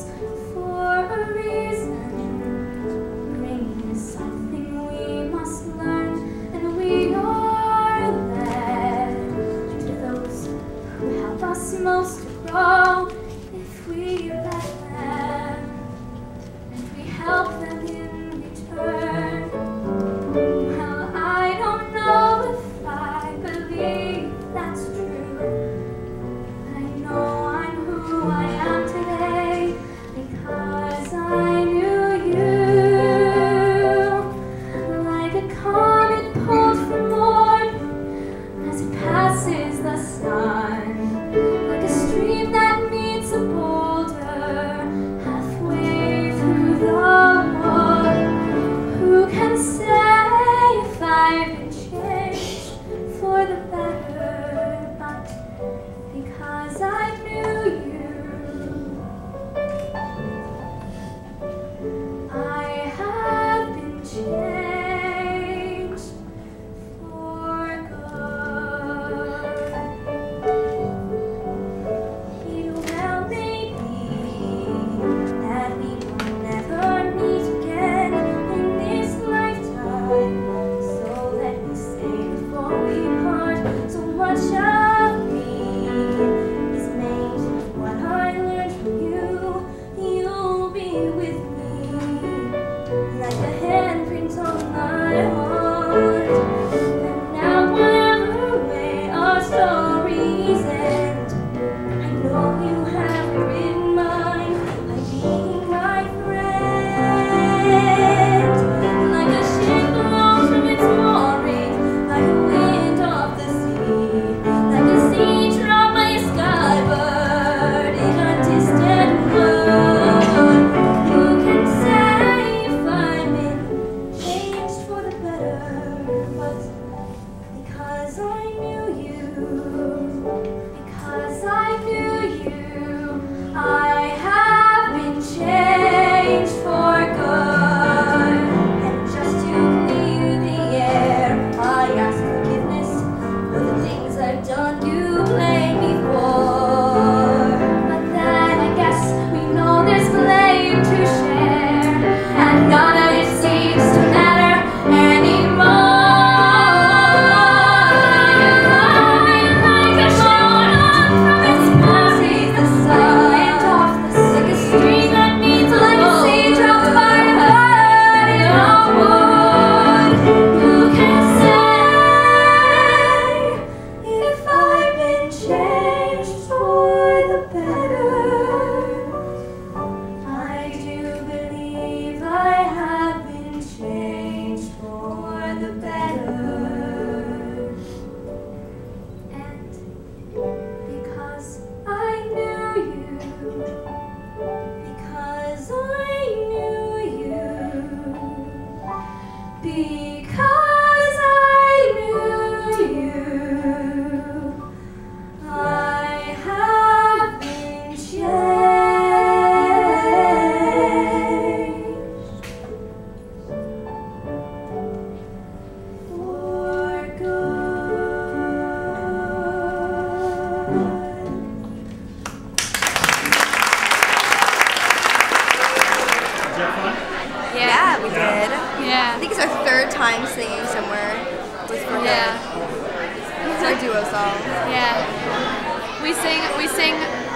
us for a reason. Rain is something we must learn, and we are led to those who help us most to grow if we let them, and we help them in return. Well, I don't know if I believe that's true. I know I'm who I am today because I knew you. Like a comet pulled from morning as it passes the sun, like a stream that meets a boulder halfway through the wood. Who can say if I've been changed for the better? But because I knew you, I have been changed for good. It well may be that we will never meet again in this lifetime. So let me say before we part, so much of me is made of what I learned from you. You'll be with me like a handprint on my heart. And now whatever way our stories end, I know you have her in mind by being my friend. Like a ship blown from its mooring, like a wind off the sea, like a sea dropped by a skybird in a distant wood. Who can say if I'm been changed for the better? But because I knew you, because I knew you, I have been changed for good. And just to clear the air, I ask forgiveness for the things I've done you blame me for. But then I guess we know there's blame to share, and none of it seems to matter anymore. Like a shot from its passes the sun, and off the like a stream that meets like a sea dropped by a bird in a wood. Who can say if I've been changed for the better? I do believe I have been changed for the better. And because I knew you, because I knew you, because I knew you, I have been changed for good. Yeah, we did. Yeah. I think it's our third time singing somewhere with For Good. Yeah. It's our duo song. Yeah. We sing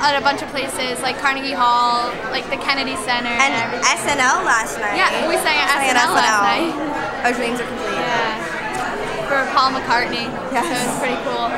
at a bunch of places like Carnegie Hall, like the Kennedy Center, And everything. SNL last night. Yeah, we sang at SNL last night. Our dreams are complete. Yeah. For Paul McCartney. Yes. So it was pretty cool.